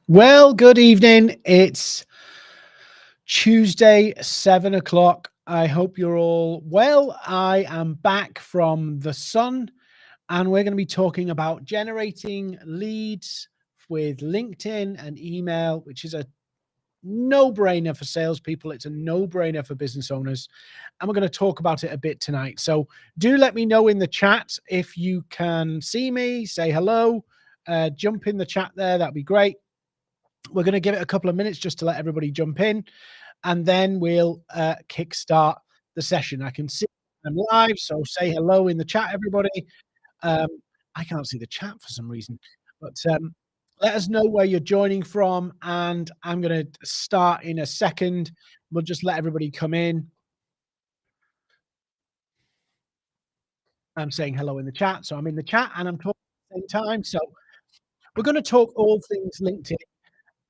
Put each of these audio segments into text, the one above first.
Well, good evening. It's Tuesday, 7 o'clock. I hope you're all well. I am back from the sun, and we're going to be talking about generating leads with LinkedIn and email, which is a no brainer for salespeople. It's a no brainer for business owners. And we're going to talk about it a bit tonight. So do let me know in the chat if you can see me, say hello, jump in the chat there. That'd be great. We're going to give it a couple of minutes just to let everybody jump in, and then we'll kickstart the session. I can see I'm live, so say hello in the chat, everybody. Um, I can't see the chat for some reason, but let us know where you're joining from, and I'm going to start in a second. We'll just let everybody come in. I'm saying hello in the chat, so I'm in the chat and I'm talking at the same time. So we're going to talk all things LinkedIn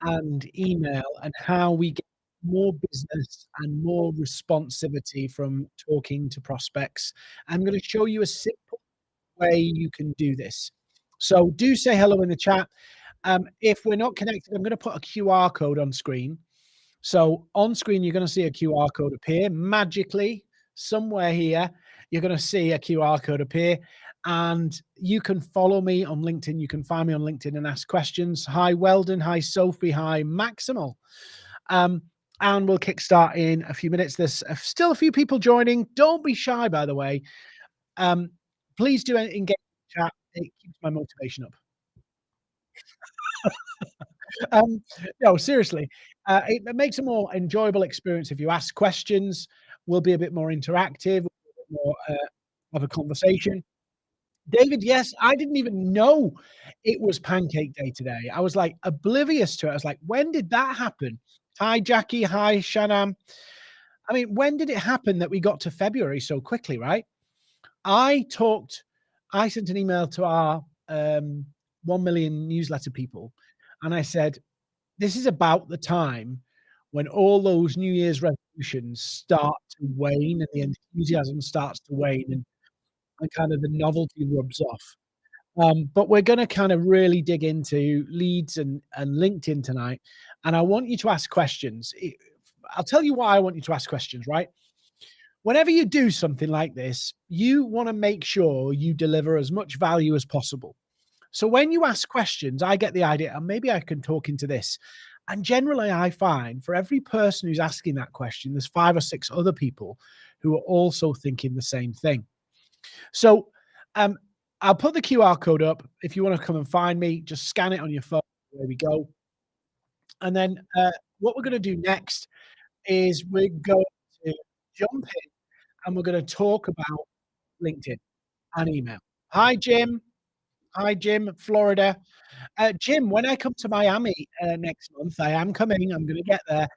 and email and how we get more business and more responsivity from talking to prospects. I'm going to show you a simple way you can do this. So do say hello in the chat. If we're not connected, I'm going to put a QR code on screen. So on screen, you're going to see a QR code appear magically somewhere here. You're going to see a QR code appear, and you can follow me on LinkedIn. You can find me on LinkedIn and ask questions. Hi, Weldon. Hi, Sophie. Hi, Maximal. And we'll kickstart in a few minutes. There's still a few people joining. Don't be shy, by the way. Please do engage in the chat. It keeps my motivation up. Um, no, seriously, it makes a more enjoyable experience if you ask questions. We'll be a bit more interactive, a bit more of a conversation. David, yes, I didn't even know it was Pancake Day today. I was like oblivious to it. I was like, when did that happen? Hi, Jackie. Hi, Shanam. I mean, when did it happen that we got to February so quickly, right? I talked, I sent an email to our 1 million newsletter people, and I said, this is about the time when all those New Year's resolutions start to wane and the enthusiasm starts to wane and kind of the novelty rubs off. But we're going to kind of really dig into leads and LinkedIn tonight. And I want you to ask questions. I'll tell you why I want you to ask questions, right? Whenever you do something like this, you want to make sure you deliver as much value as possible. So when you ask questions, I get the idea, and maybe I can talk into this. And generally, I find for every person who's asking that question, there's 5 or 6 other people who are also thinking the same thing. So um, I'll put the QR code up. If you want to come and find me, just scan it on your phone. There we go. And then what we're going to do next is we're going to jump in and we're going to talk about LinkedIn and email. Hi, Jim. Hi, Jim, Florida. Jim, when I come to Miami next month, I am coming. I'm going to get there.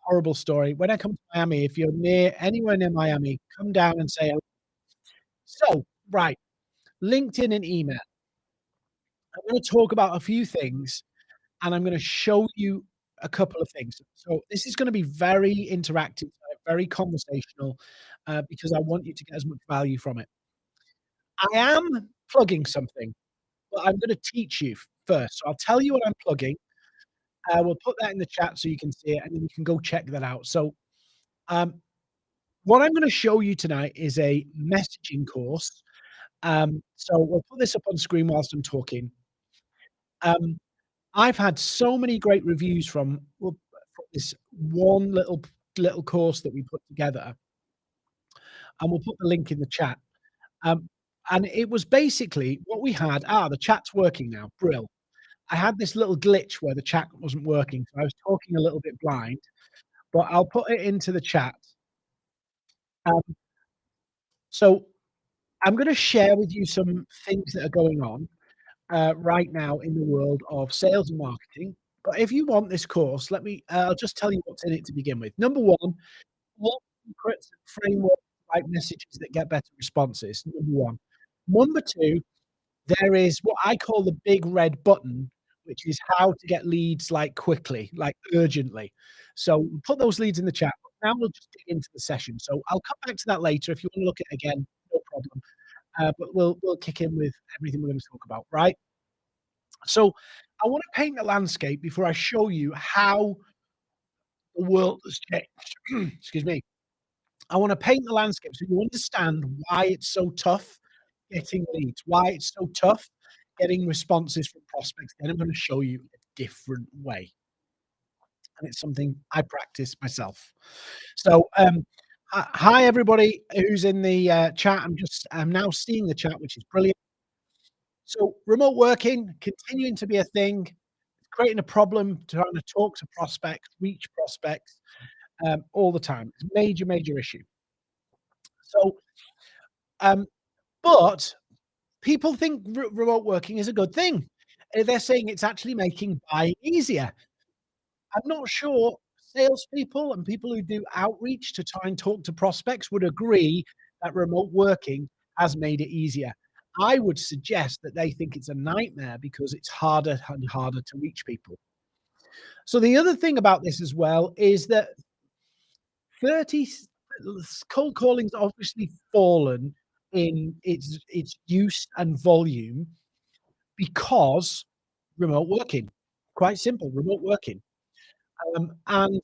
Horrible story. When I come to Miami, if you're near anywhere near Miami, come down and say hello. So, right, LinkedIn and email. I'm going to talk about a few things, and I'm going to show you a couple of things. So this is going to be very interactive, very conversational, because I want you to get as much value from it. I am plugging something, but I'm going to teach you first. So I'll tell you what I'm plugging. We'll put that in the chat so you can see it, and then you can go check that out. So, um, what I'm going to show you tonight is a messaging course. So we'll put this up on screen whilst I'm talking. Um, I've had so many great reviews from this one little course that we put together, and we'll put the link in the chat. Um, and it was basically what we had. The chat's working now. Brill. I had this little glitch where the chat wasn't working, so I was talking a little bit blind, but I'll put it into the chat. Um, so I'm going to share with you some things that are going on right now in the world of sales and marketing. But if you want this course, I'll just tell you what's in it to begin with. Number one, what secrets and frameworks to write messages that get better responses. Number one. Number two, there is what I call the big red button, which is how to get leads like quickly, like urgently. So put those leads in the chat. Now we'll just dig into the session. So I'll come back to that later. If you want to look at it again, no problem. But we'll kick in with everything we're going to talk about, right? So, I wanna paint the landscape before I show you how the world has changed. Excuse me. I wanna paint the landscape so you understand why it's so tough getting leads, why it's so tough getting responses from prospects. Then I'm gonna show you a different way, and it's something I practice myself. So, hi everybody who's in the, chat. I'm now seeing the chat, which is brilliant. So, remote working continuing to be a thing, creating a problem, trying to talk to prospects, reach prospects, all the time. It's a major, major issue. So, um, but people think remote working is a good thing. They're saying it's actually making buying easier. I'm not sure salespeople and people who do outreach to try and talk to prospects would agree that remote working has made it easier. I would suggest that they think it's a nightmare because it's harder and harder to reach people. So the other thing about this as well is that 30 cold calling's obviously fallen in its use and volume because remote working. Quite simple, remote working. And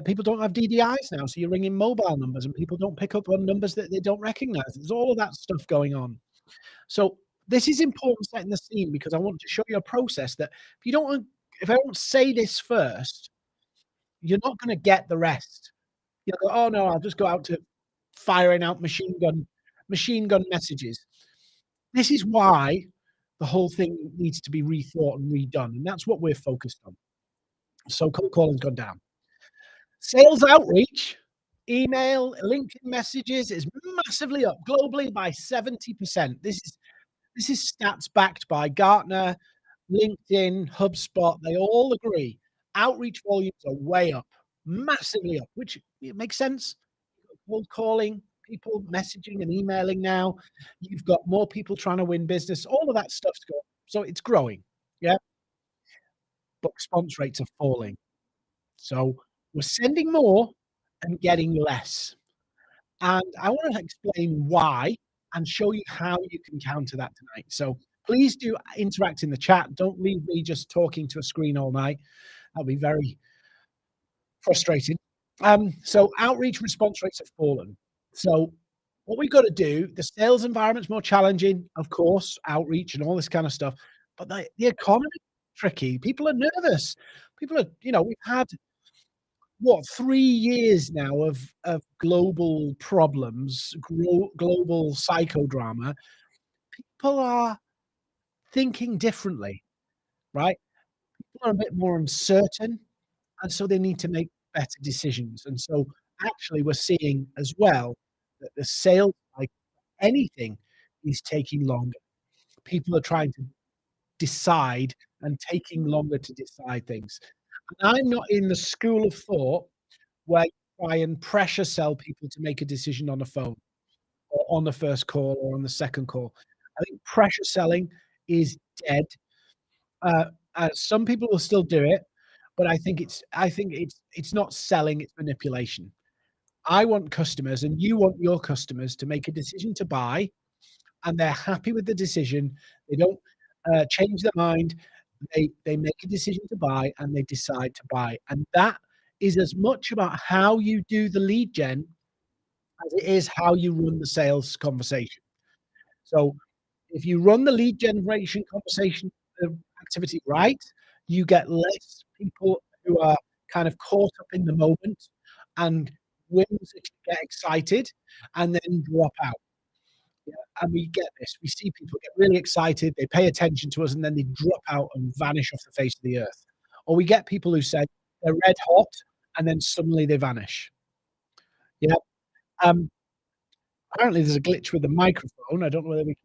people don't have DDIs now, so you're ringing mobile numbers and people don't pick up on numbers that they don't recognize. There's all of that stuff going on. So this is important setting the scene because I want to show you a process that if I don't say this first, you're not gonna get the rest. You'll go, "Oh, no, I'll just go out to firing out machine gun messages." This is why the whole thing needs to be rethought and redone, and that's what we're focused on. So cold calling's gone down. Sales outreach, email, LinkedIn messages is massively up globally by 70%. This is stats backed by Gartner, LinkedIn, HubSpot. They all agree. Outreach volumes are way up, massively up, which it makes sense. Cold calling, people messaging and emailing now. You've got more people trying to win business. All of that stuff's going. So it's growing. Yeah. But response rates are falling. So we're sending more and getting less. And I want to explain why and show you how you can counter that tonight. So please do interact in the chat. Don't leave me just talking to a screen all night. That'll be very frustrating. So outreach response rates have fallen. So what we've got to do, the sales environment's more challenging, of course, outreach and all this kind of stuff. But the economy tricky. People are nervous. People are, we've had what 3 years now of global problems, global psychodrama. People are thinking differently, right? People are a bit more uncertain, and so they need to make better decisions. And so, actually, we're seeing as well that the sales like anything is taking longer. People are trying to decide and taking longer to decide things. And I'm not in the school of thought where you try and pressure sell people to make a decision on the phone or on the first call or on the second call. I think pressure selling is dead. Uh, some people will still do it, but I think it's not selling, it's manipulation. I want customers, and you want your customers to make a decision to buy, and they're happy with the decision. They don't, change their mind. They make a decision to buy, and they decide to buy, and that is as much about how you do the lead gen as it is how you run the sales conversation. So, if you run the lead generation conversation, activity right, you get less people who are kind of caught up in the moment and whimsically get excited and then drop out. Yeah, and we get this. We see people get really excited, they pay attention to us, and then they drop out and vanish off the face of the earth. Or we get people who say they're red hot and then suddenly they vanish. Yeah. Um, Apparently there's a glitch with the microphone. I don't know whether we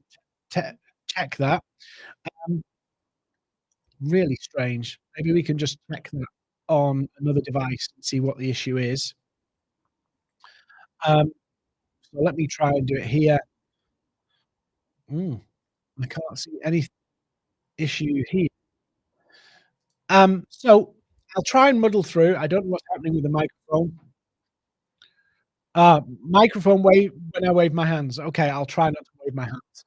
can check that. Um, Really strange. Maybe we can just check that on another device and see what the issue is. Um, so let me try and do it here. Mm, I can't see any issue here. So I'll try and muddle through. I don't know what's happening with the microphone. Microphone wave when I wave my hands. Okay, I'll try not to wave my hands.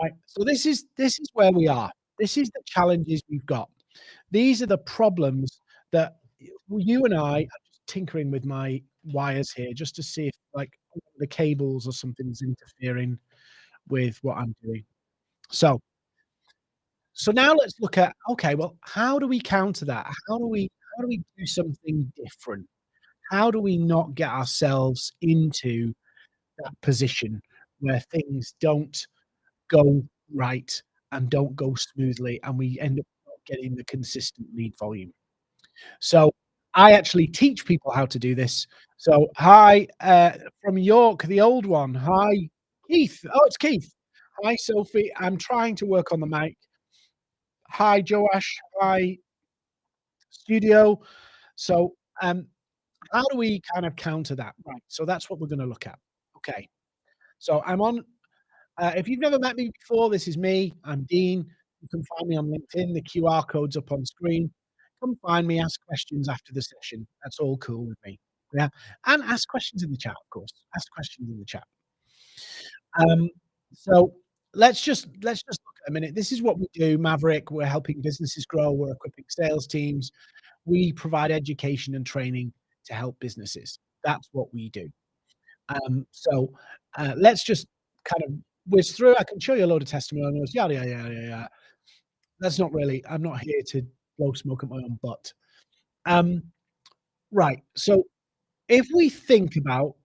Right. So this is where we are. This is the challenges we've got. These are the problems that you and I are just tinkering with my wires here just to see if, like, the cables or something's interfering with what I'm doing. So so now let's look at, okay, well, how do we counter that? How do we do something different? How do we not get ourselves into that position where things don't go right and don't go smoothly, and we end up not getting the consistent lead volume? So, I actually teach people how to do this. So, hi, from York, the old one. Hi, Keith. Oh, it's Keith. Hi, Sophie. I'm trying to work on the mic. Hi, Joash. Hi, studio. So, how do we kind of counter that? Right. So that's what we're going to look at. Okay. So I'm on. If you've never met me before, this is me. I'm Dean. You can find me on LinkedIn. The QR code's up on screen. Come find me. Ask questions after the session. That's all cool with me. Yeah, and ask questions in the chat, of course. Ask questions in the chat. Um, so let's just look at a minute. This is what we do, Maverick. We're helping businesses grow. We're equipping sales teams. We provide education and training to help businesses. That's what we do. Let's just kind of whiz through. I can show you a load of testimonials. Yada yada yada yada. That's not really. I'm not here to blow smoke at my own butt. Um, right. So if we think about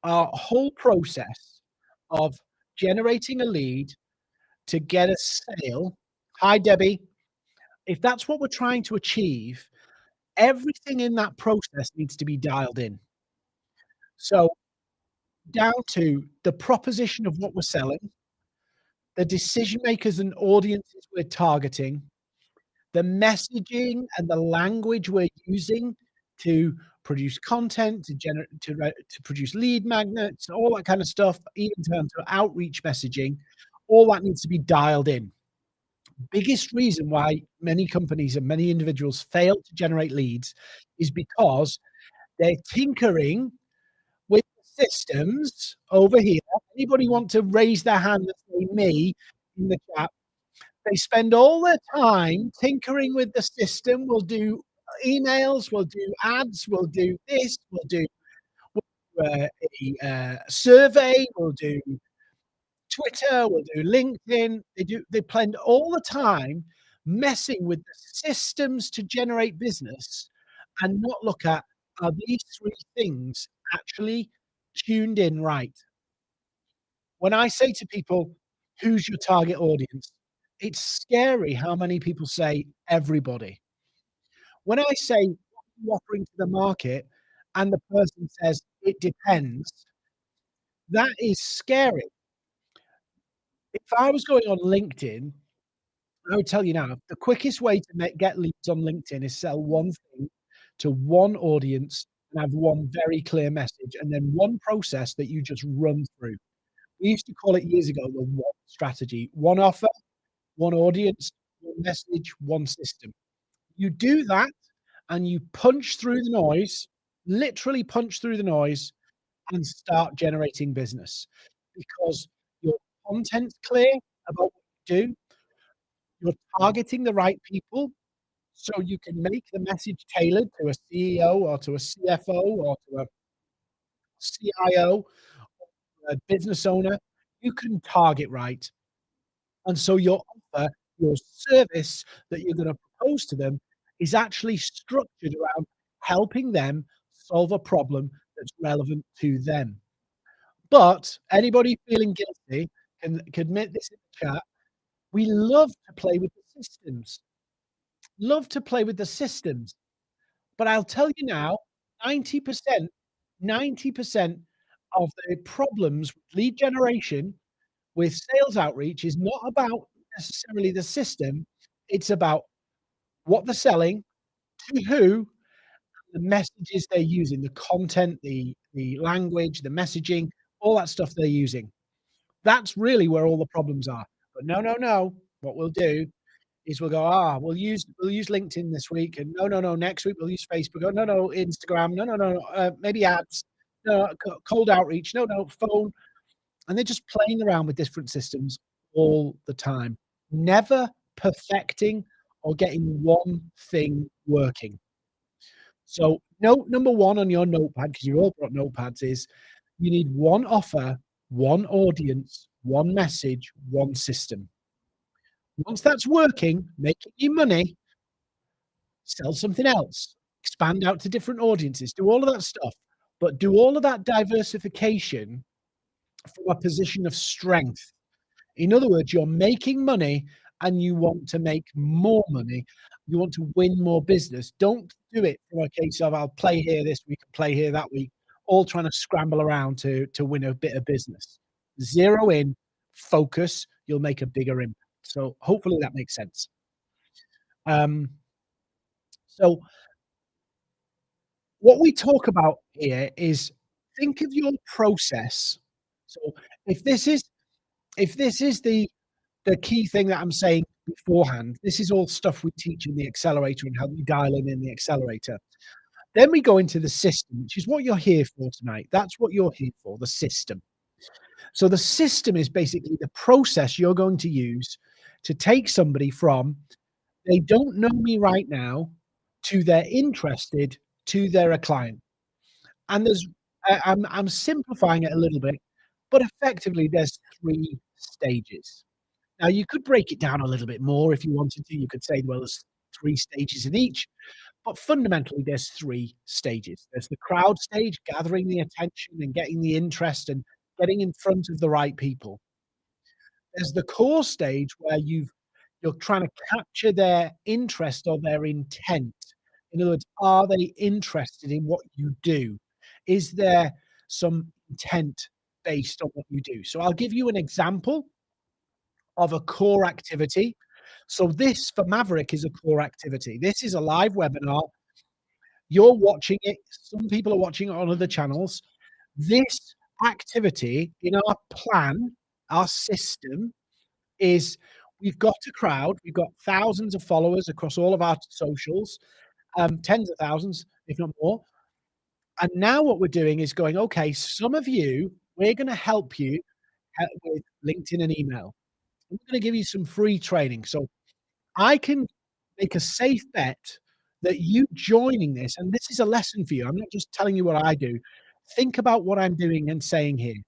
our whole process of generating a lead to get a sale. Hi, Debbie. If that's what we're trying to achieve, everything in that process needs to be dialed in. So down to the proposition of what we're selling, the decision makers and audiences we're targeting, the messaging and the language we're using to produce content, to produce lead magnets, all that kind of stuff, even down to outreach messaging, all that needs to be dialed in. Biggest reason why many companies and many individuals fail to generate leads is because they're tinkering with systems over here. Anybody want to raise their hand and say me in the chat? They spend all their time tinkering with the system. We'll do emails, we'll do ads, we'll do this, we'll do a survey, we'll do Twitter, we'll do LinkedIn. They spend all the time messing with the systems to generate business and not look at, are these 3 things actually tuned in right? When I say to people, "Who's your target audience?" It's scary how many people say, "Everybody." When I say, "What are you offering to the market?" and the person says, "It depends," that is scary. If I was going on LinkedIn, I would tell you now, the quickest way to get leads on LinkedIn is sell one thing to one audience and have one very clear message, and then one process that you just run through. We used to call it years ago the one strategy, one offer, one audience, one message, one system. You do that and you punch through the noise, literally punch through the noise and start generating business because your content's clear about what you do, you're targeting the right people, so you can make the message tailored to a CEO or to a CFO or to a CIO, a business owner. You can target right. And so your offer, your service that you're gonna propose to them is actually structured around helping them solve a problem that's relevant to them. But anybody feeling guilty can admit this in the chat, we love to play with the systems. Love to play with the systems. But I'll tell you now, 90%, 90% of the problems with lead generation, with sales outreach is not about necessarily the system, it's about what they're selling, to who, the messages they're using, the content, the language, the messaging, all that stuff they're using. That's really where all the problems are. But no, no, no. What we'll do is we'll go, we'll use LinkedIn this week, and no, no, no, next week we'll use Facebook. Oh, no, no, Instagram. No, no, no, maybe ads. No, cold outreach. No, no, phone. And they're just playing around with different systems all the time. Never perfecting or getting one thing working. So note number 1 on your notepad, because you all got notepads, is you need one offer, one audience, one message, one system. Once that's working, making you money, sell something else, expand out to different audiences, do all of that stuff, but do all of that diversification from a position of strength. In other words, you're making money and you want to make more money. You want to win more business. Don't do it from a case of I'll play here this week and play here that week, all trying to scramble around to win a bit of business. Zero in, focus, you'll make a bigger impact. So hopefully that makes sense. Um, so what we talk about here is think of your process. So if this is the key thing that I'm saying beforehand, this is all stuff we teach in the accelerator and how we dial in the accelerator. Then we go into the system, which is what you're here for tonight. That's what you're here for, the system. So the system is basically the process you're going to use to take somebody from they don't know me right now to they're interested to they're a client. And I'm simplifying it a little bit, but effectively there's 3 stages. Now, you could break it down a little bit more if you wanted to. You could say, well, there's 3 stages in each, but fundamentally, there's 3 stages. There's the crowd stage, gathering the attention and getting the interest and getting in front of the right people. There's the core stage where you're trying to capture their interest or their intent. In other words, are they interested in what you do? Is there some intent based on what you do? So I'll give you an example of a core activity. So this for Maverick is a core activity. This is a live webinar. You're watching it. Some people are watching it on other channels. This activity in our plan, our system is we've got a crowd. We've got thousands of followers across all of our socials, tens of thousands, if not more. And now what we're doing is going, okay, some of you, we're going to help you with LinkedIn and email. I'm going to give you some free training. So I can make a safe bet that you joining this, and this is a lesson for you. I'm not just telling you what I do. Think about what I'm doing and saying here.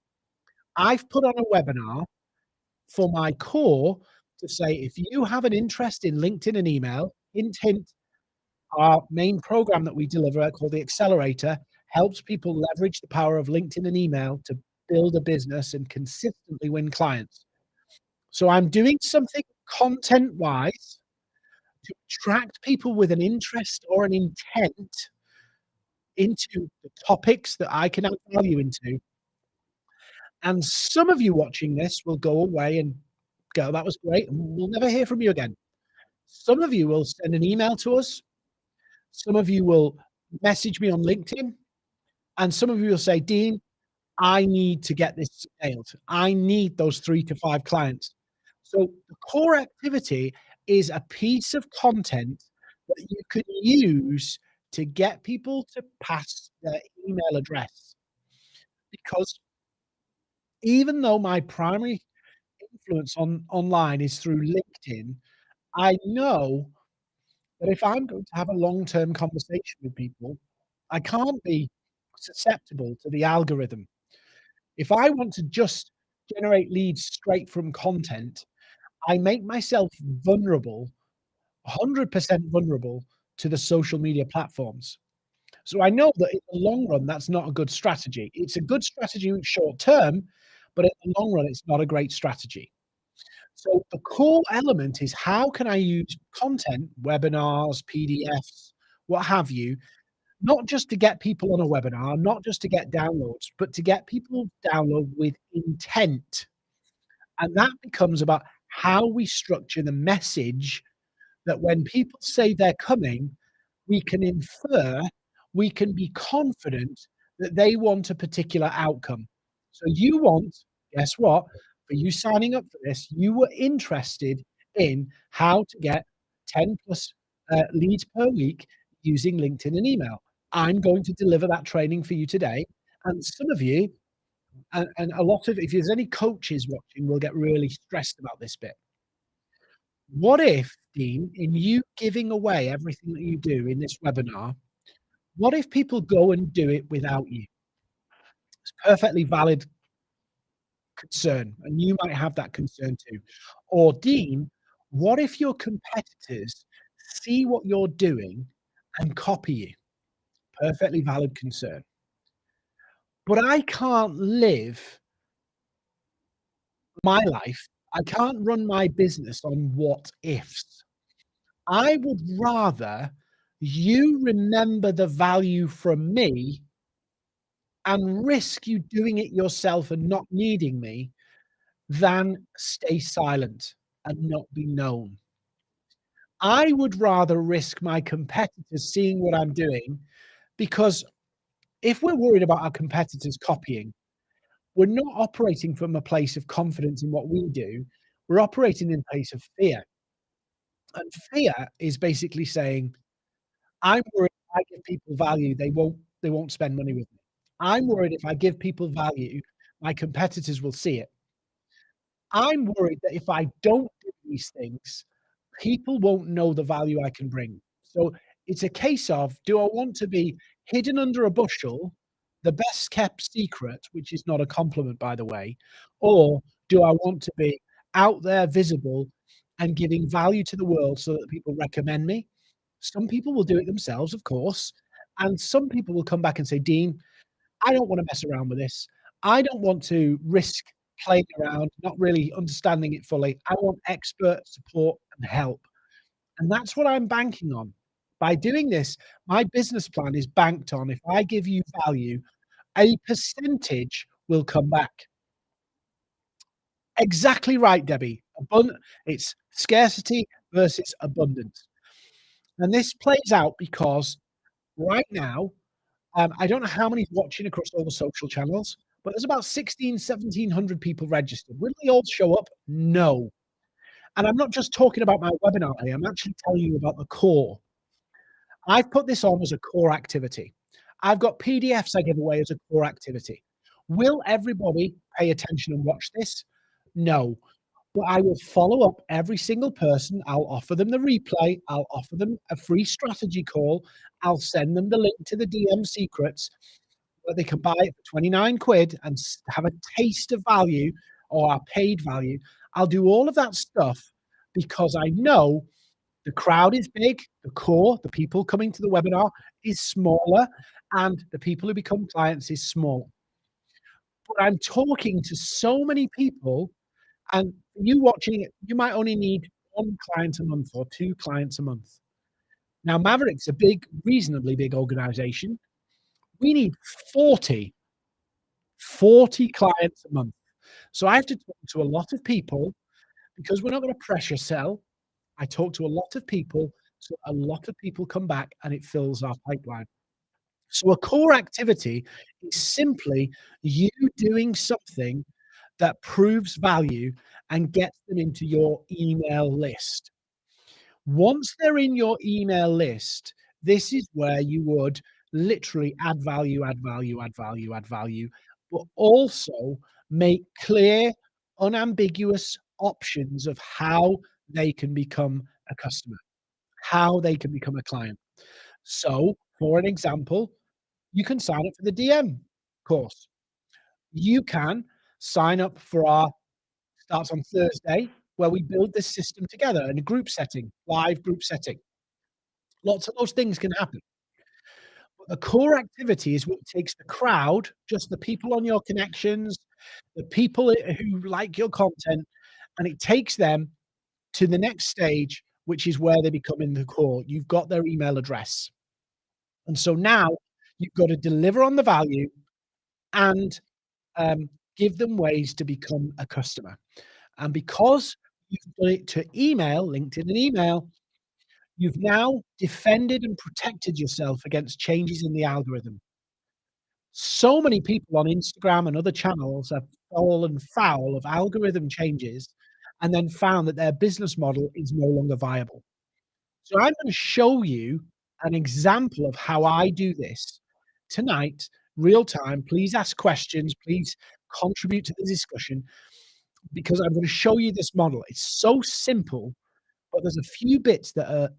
I've put on a webinar for my core to say, if you have an interest in LinkedIn and email, hint, hint, our main program that we deliver called the Accelerator helps people leverage the power of LinkedIn and email to build a business and consistently win clients. So I'm doing something content-wise to attract people with an interest or an intent into the topics that I can add value into. And some of you watching this will go away and go, "That was great," and we'll never hear from you again. Some of you will send an email to us. Some of you will message me on LinkedIn, and some of you will say, "Dean, I need to get this nailed. I need those 3 to 5 clients." So the core activity is a piece of content that you can use to get people to pass their email address. Because even though my primary influence online is through LinkedIn, I know that if I'm going to have a long-term conversation with people, I can't be susceptible to the algorithm. If I want to just generate leads straight from content, I make myself vulnerable, 100% vulnerable to the social media platforms. So I know that in the long run, that's not a good strategy. It's a good strategy short term, but in the long run, it's not a great strategy. So the core element is how can I use content, webinars, PDFs, what have you, not just to get people on a webinar, not just to get downloads, but to get people download with intent. And that becomes about how we structure the message that when people say they're coming, we can infer, we can be confident that they want a particular outcome. So you want, guess what? For you signing up for this, you were interested in how to get 10 plus leads per week using LinkedIn and email. I'm going to deliver that training for you today. And some of you, and a lot of, if there's any coaches watching, will get really stressed about this bit. What if, Dean, in you giving away everything that you do in this webinar, what if people go and do it without you? It's perfectly valid concern, and you might have that concern too. Or, Dean, what if your competitors see what you're doing and copy you? Perfectly valid concern. But I can't live my life, I can't run my business on what ifs. I would rather you remember the value from me and risk you doing it yourself and not needing me than stay silent and not be known. I would rather risk my competitors seeing what I'm doing, because if we're worried about our competitors copying, we're not operating from a place of confidence in what we do. We're operating in a place of fear. And fear is basically saying, I'm worried if I give people value, they won't spend money with me. I'm worried if I give people value, my competitors will see it. I'm worried that if I don't do these things, people won't know the value I can bring. So it's a case of, do I want to be hidden under a bushel, the best kept secret, which is not a compliment, by the way, or do I want to be out there visible and giving value to the world so that people recommend me? Some people will do it themselves, of course, and some people will come back and say, Dean, I don't want to mess around with this. I don't want to risk playing around, not really understanding it fully. I want expert support and help. And that's what I'm banking on. By doing this, my business plan is banked on, if I give you value, a percentage will come back. Exactly right, Debbie. It's scarcity versus abundance. And this plays out because right now, I don't know how many's watching across all the social channels, but there's about 1,700 people registered. Will they all show up? No. And I'm not just talking about my webinar here, I'm actually telling you about the core. I've put this on as a core activity. I've got PDFs I give away as a core activity. Will everybody pay attention and watch this? No. But I will follow up every single person. I'll offer them the replay. I'll offer them a free strategy call. I'll send them the link to the DM secrets where they can buy it for 29 quid and have a taste of value, or our paid value. I'll do all of that stuff because I know the crowd is big, the core, the people coming to the webinar is smaller, and the people who become clients is small. But I'm talking to so many people, and you watching it, you might only need 1 client a month or 2 clients a month. Now, Maverick's a big, reasonably big organization. We need 40 clients a month. So I have to talk to a lot of people because we're not gonna pressure sell. I talk to a lot of people, so a lot of people come back and it fills our pipeline. So a core activity is simply you doing something that proves value and gets them into your email list. Once they're in your email list, this is where you would literally add value, add value, add value, add value, but also make clear, unambiguous options of how they can become a customer, how they can become a client. So, for an example, you can sign up for the DM course. You can sign up for our starts on Thursday, where we build this system together in a group setting, live group setting. Lots of those things can happen. But the core activity is what takes the crowd, just the people on your connections, the people who like your content, and it takes them to the next stage, which is where they become in the core. You've got their email address. And so now you've got to deliver on the value and give them ways to become a customer. And because you've done it to email, LinkedIn and email, you've now defended and protected yourself against changes in the algorithm. So many people on Instagram and other channels have fallen foul of algorithm changes and then found that their business model is no longer viable. So I'm going to show you an example of how I do this tonight, real time. Please ask questions. Please contribute to the discussion because I'm going to show you this model. It's so simple, but there's a few bits that are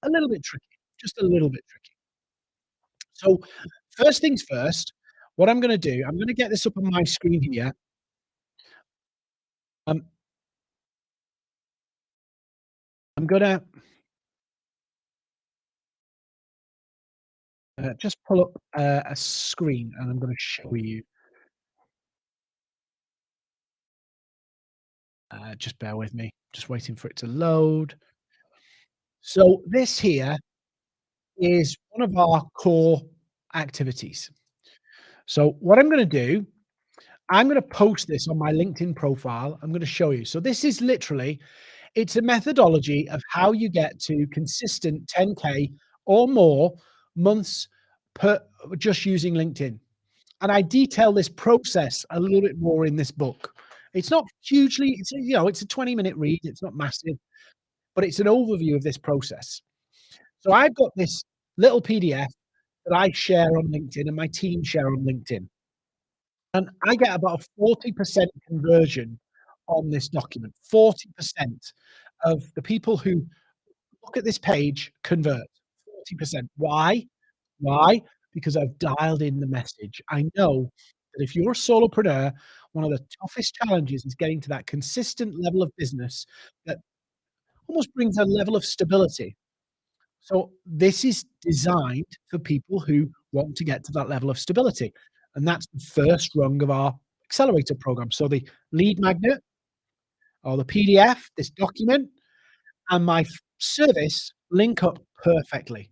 a little bit tricky, just a little bit tricky. So, first things first, what I'm gonna do, I'm gonna get this up on my screen here. Um, I'm gonna, just pull up, a screen, and I'm gonna show you. Just bear with me, just waiting for it to load. So this here is one of our core activities. So what I'm gonna do, I'm gonna post this on my LinkedIn profile. I'm gonna show you. So this is literally, it's a methodology of how you get to consistent 10K or more months per just using LinkedIn. And I detail this process a little bit more in this book. It's not hugely, it's a, it's a 20-minute read. It's not massive, but it's an overview of this process. So I've got this little PDF that I share on LinkedIn and my team share on LinkedIn. And I get about a 40% conversion on this document. 40% of the people who look at this page convert. 40%. Why? Why? Because I've dialed in the message. I know that if you're a solopreneur, one of the toughest challenges is getting to that consistent level of business that almost brings a level of stability. So this is designed for people who want to get to that level of stability. And that's the first rung of our accelerator program. So the lead magnet or the PDF, this document, and my service link up perfectly.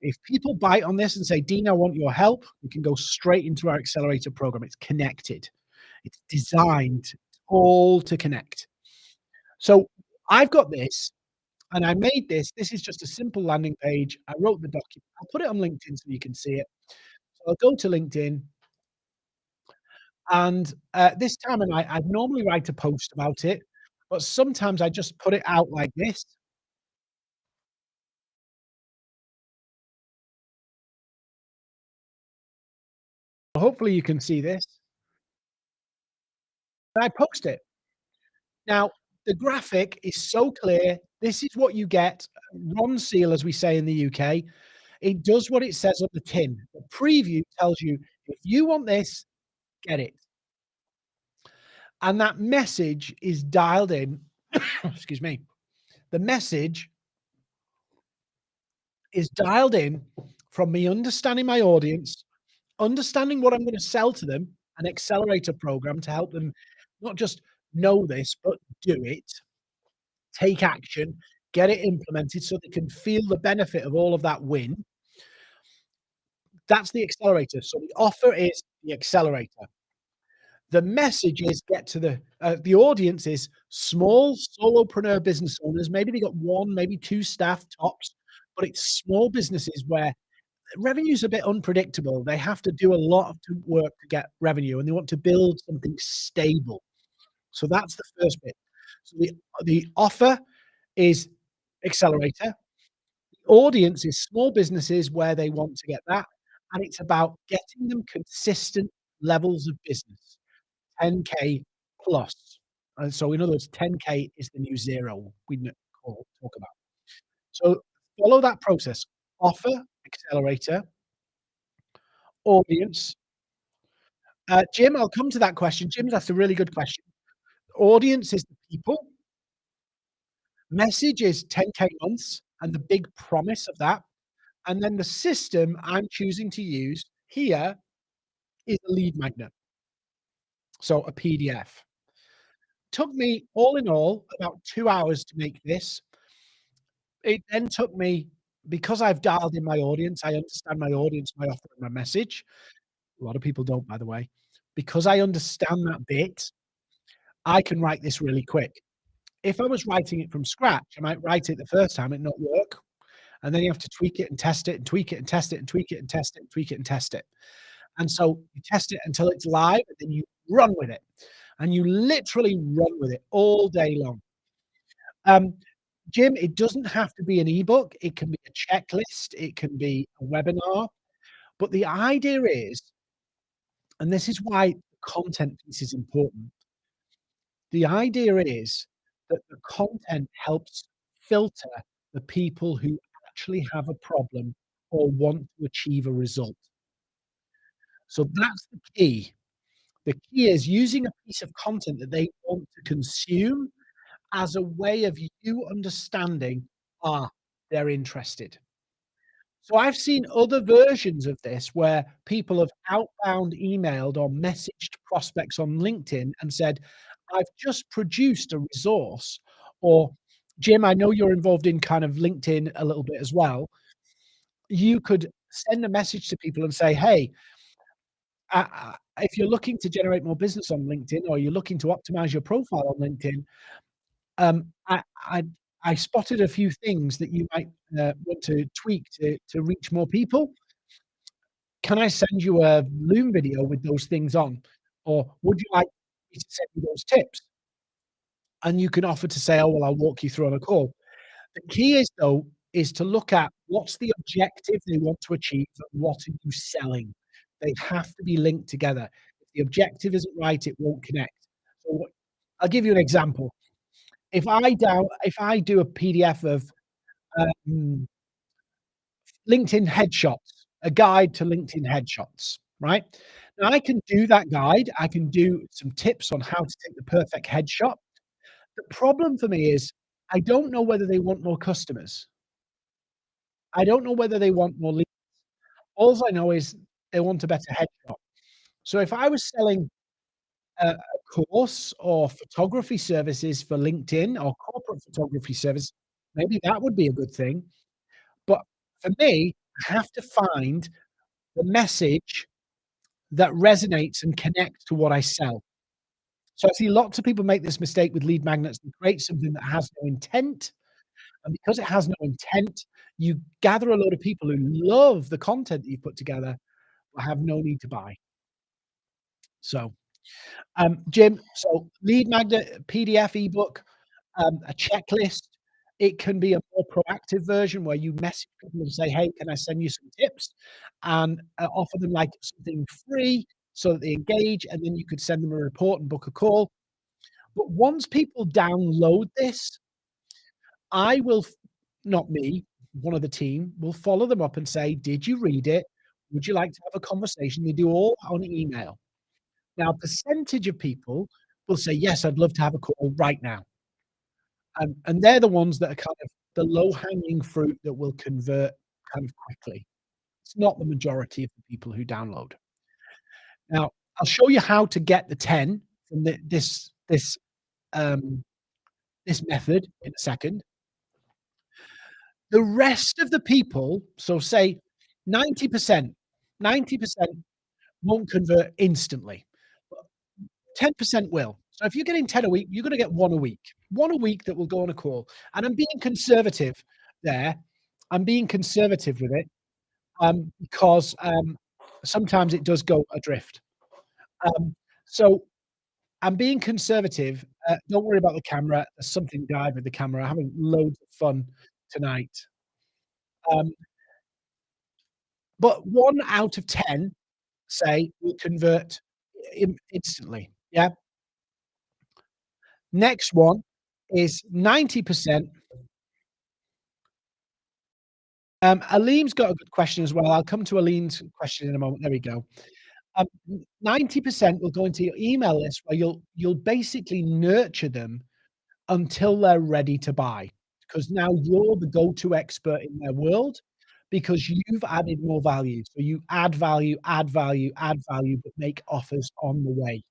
If people bite on this and say, Dean, I want your help, we can go straight into our accelerator program. It's connected. It's designed all to connect. So I've got this and I made this. This is just a simple landing page. I wrote the document. I'll put it on LinkedIn so you can see it. So I'll go to LinkedIn and this time and I normally write a post about it, but sometimes I just put it out like this. Hopefully you can see this. And I post it. Now, the graphic is so clear. This is what you get. Ron seal, as we say in the UK. It does what it says on the tin. The preview tells you, if you want this, get it. And that message is dialed in. Excuse me. The message is dialed in from me understanding my audience, understanding what I'm going to sell to them, an accelerator program to help them not just know this, but do it, take action, get it implemented so they can feel the benefit of all of that win. That's the accelerator. So the offer is the accelerator. The message is get to the audience is small solopreneur business owners. Maybe they got one, maybe two staff tops, but it's small businesses where revenue's a bit unpredictable. They have to do a lot of work to get revenue, and they want to build something stable. So that's the first bit. So the offer is accelerator. The audience is small businesses where they want to get that, and it's about getting them consistent levels of business, 10K plus. And so in other words, 10K is the new zero we talk about. So follow that process. Offer, accelerator, audience. Jim, I'll come to that question. Jim's asked a really good question. Audience is the people. Message is 10K months and the big promise of that. And then the system I'm choosing to use here is a lead magnet, so a PDF. Took me, all in all, about 2 hours to make this. It then took me, because I've dialed in my audience, I understand my audience, my offer, and my message. A lot of people don't, by the way. Because I understand that bit, I can write this really quick. If I was writing it from scratch, I might write it the first time and not work, and then you have to tweak it and test it and tweak it and test it and tweak it and test it and tweak it and test it. And so you test it until it's live, and then you run with it, and you literally run with it all day long. Um, Jim, it doesn't have to be an ebook. It can be a checklist. It can be a webinar. But the idea is, and this is why content piece is important. The idea is that the content helps filter the people who actually have a problem or want to achieve a result. So that's the key. The key is using a piece of content that they want to consume as a way of you understanding, ah, they're interested. So I've seen other versions of this where people have outbound emailed or messaged prospects on LinkedIn and said, "I've just produced a resource," or, "Jim, I know you're involved in kind of LinkedIn a little bit as well. You could send a message to people and say, 'Hey, if you're looking to generate more business on LinkedIn or you're looking to optimize your profile on LinkedIn, um, I I I spotted a few things that you might, want to tweak to reach more people. Can I send you a Loom video with those things on? Or would you like me to send you those tips?'" And you can offer to say, "Oh, well, I'll walk you through on a call." The key is, though, is to look at what's the objective they want to achieve and what are you selling. They have to be linked together. If the objective isn't right, it won't connect. So what I'll give you an example. If I do a PDF of, um, LinkedIn headshots, a guide to LinkedIn headshots, right? Now I can do that guide. I can do some tips on how to take the perfect headshot. The problem for me is I don't know whether they want more customers. I don't know whether they want more leads. Alls I know is they want a better headshot. So if I was selling a course or photography services for LinkedIn or corporate photography service, maybe that would be a good thing. But for me, I have to find the message that resonates and connects to what I sell. So I see lots of people make this mistake with lead magnets and create something that has no intent, and because it has no intent, you gather a load of people who love the content that you put together, but have no need to buy. So, Jim, so lead magnet, PDF ebook, a checklist. It can be a more proactive version where you message people and say, "Hey, can I send you some tips?" And, offer them, like, something free so that they engage, and then you could send them a report and book a call. But once people download this, I will f not me, one of the team, will follow them up and say, "Did you read it? Would you like to have a conversation?" They do all on email. Now, a percentage of people will say, "Yes, I'd love to have a call right now." And they're the ones that are kind of the low-hanging fruit that will convert kind of quickly. It's not the majority of the people who download. Now, I'll show you how to get the 10 from um, this method in a second. The rest of the people, so say 90%, 90% won't convert instantly, but 10% will. So if you're getting 10 a week, you're gonna get 1 a week. 1 a week that will go on a call, and I'm being conservative there. I'm being conservative with it, because, sometimes it does go adrift. So I'm being conservative. Don't worry about the camera. There's something died with the camera. I'm having loads of fun tonight. Um, but 1 out of 10, say, will convert instantly. Yeah. Next one is 90%. Aleem's got a good question as well. I'll come to Aleem's question in a moment. There we go. 90% will go into your email list where you'll basically nurture them until they're ready to buy, because now you're the go-to expert in their world because you've added more value. So you add value, add value, add value, but make offers on the way.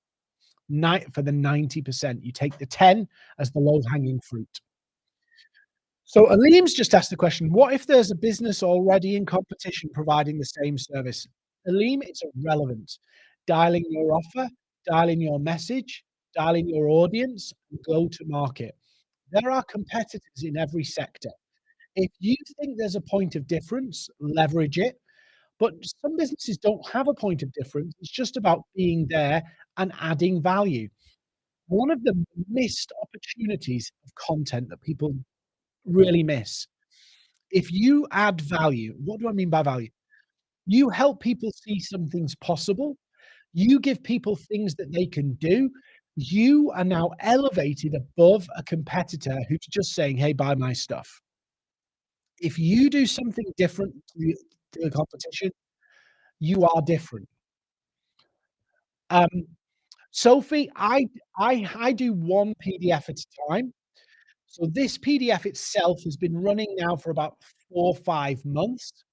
For the 90%, you take the 10 as the low-hanging fruit. So Aleem's just asked the question, what if there's a business already in competition providing the same service? Aleem, it's irrelevant. Dialing your offer, dialing your message, dialing your audience, and go to market. There are competitors in every sector. If you think there's a point of difference, leverage it. But some businesses don't have a point of difference. It's just about being there and adding value. One of the missed opportunities of content that people really miss. If you add value, what do I mean by value? You help people see something's possible. You give people things that they can do. You are now elevated above a competitor who's just saying, "Hey, buy my stuff." If you do something different to the competition, you are different. Um, Sophie, I do one PDF at a time. So this PDF itself has been running now for about 4 or 5 months,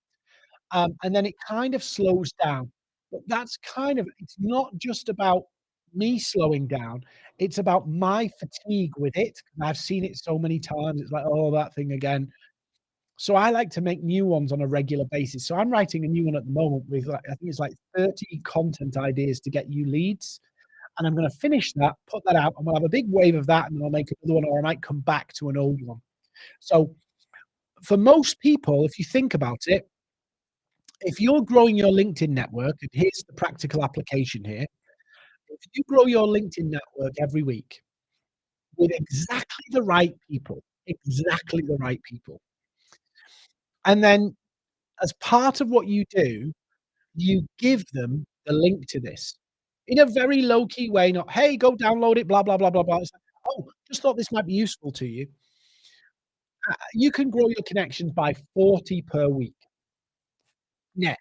and then it kind of slows down. But that's kind of it's not just about me slowing down, it's about my fatigue with it. I've seen it so many times, it's like, "Oh, that thing again." So I like to make new ones on a regular basis. So I'm writing a new one at the moment with, like, I think it's like 30 content ideas to get you leads, and I'm gonna finish that, put that out, and we'll have a big wave of that, and then I'll make another one, or I might come back to an old one. So for most people, if you think about it, if you're growing your LinkedIn network, and here's the practical application here. If you grow your LinkedIn network every week with exactly the right people, and then as part of what you do, you give them the link to this in a very low key way, not, "Hey, go download it, blah, blah, blah, blah, blah." It's like, "Oh, just thought this might be useful to you." You can grow your connections by 40 per week net.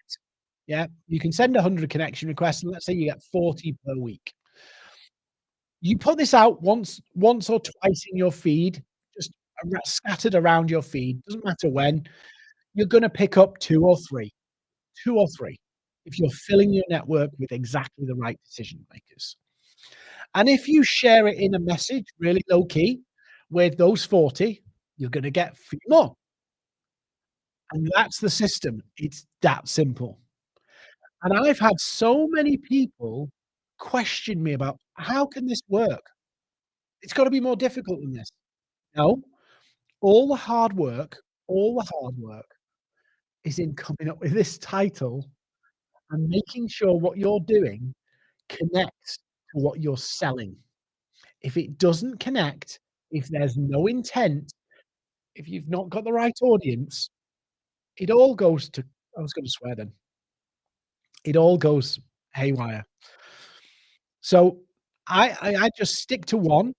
Yeah, you can send 100 connection requests, and let's say you get 40 per week. You put this out once or twice in your feed, just scattered around your feed, doesn't matter when, you're gonna pick up 2 or 3, if you're filling your network with exactly the right decision makers. And if you share it in a message really low key with those 40, you're gonna get a few more, and that's the system. It's that simple. And I've had so many people question me about, "How can this work? It's gotta be more difficult than this." No, all the hard work is in coming up with this title and making sure what you're doing connects to what you're selling. If it doesn't connect, if there's no intent, if you've not got the right audience, it all goes to I was gonna swear then. It all goes haywire. So I just stick to one,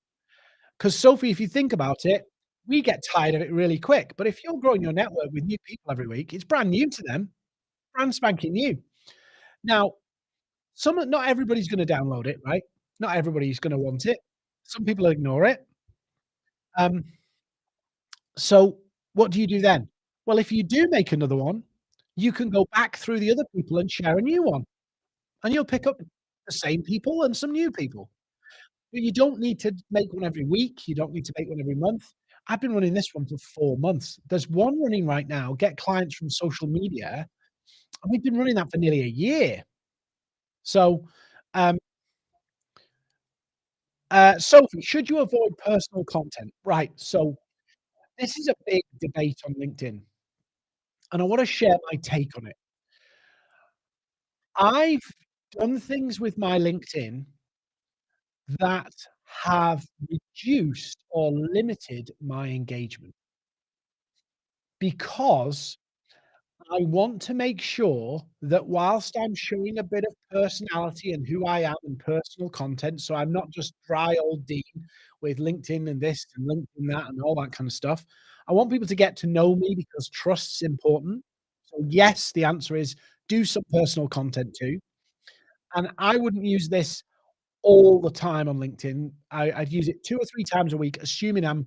'cause Sophie, if you think about it, we get tired of it really quick, but if you're growing your network with new people every week, it's brand new to them, brand spanking new. Now, not everybody's gonna download it, right? Not everybody's gonna want it. Some people ignore it. Um, so what do you do then? Well, if you do make another one, you can go back through the other people and share a new one, and you'll pick up the same people and some new people. But you don't need to make one every week, you don't need to make one every month. I've been running this one for 4 months. There's one running right now, get clients from social media, and we've been running that for nearly a year. So, um, Sophie, should you avoid personal content? Right, so this is a big debate on LinkedIn, and I wanna share my take on it. I've done things with my LinkedIn that have reduced or limited my engagement because I want to make sure that whilst I'm showing a bit of personality and who I am and personal content, so I'm not just dry old Dean with LinkedIn and this and LinkedIn that and all that kind of stuff. I want people to get to know me because trust's important. So yes, the answer is do some personal content too. And I wouldn't use this all the time on LinkedIn. I'd use it 2 or 3 times a week, assuming I'm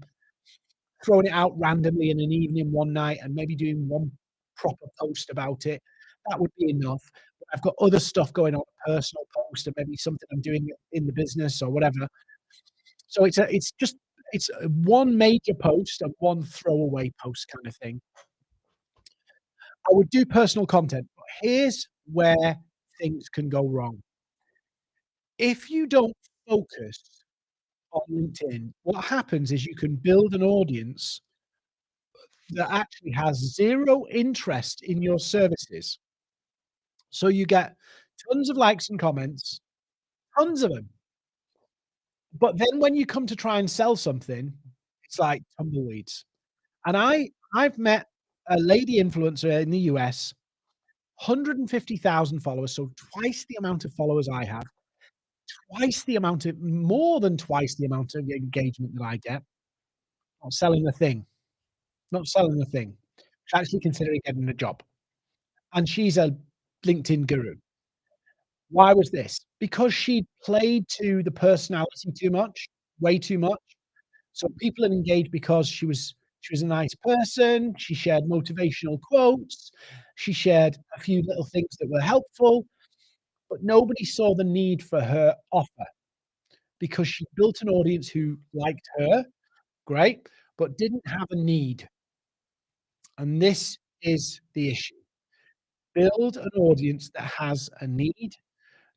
throwing it out randomly in an evening one night and maybe doing one proper post about it. That would be enough. But I've got other stuff going on, a personal post or maybe something I'm doing in the business or whatever. So it's one major post and one throwaway post kind of thing. I would do personal content, but here's where things can go wrong. If you don't focus on LinkedIn, what happens is you can build an audience that actually has 0 interest in your services. So you get tons of likes and comments, tons of them. But then when you come to try and sell something, it's like tumbleweeds. And I've met a lady influencer in the US, 150,000 followers, so twice the amount of followers I have, twice the amount of more than twice the amount of engagement that I get, not selling a thing, not selling a thing. She's actually considering getting a job, and she's a LinkedIn guru. Why was this? Because she played to the personality too much, way too much. So people had engaged because she was a nice person, she shared motivational quotes, she shared a few little things that were helpful, but nobody saw the need for her offer because she built an audience who liked her, great, but didn't have a need. And this is the issue. Build an audience that has a need.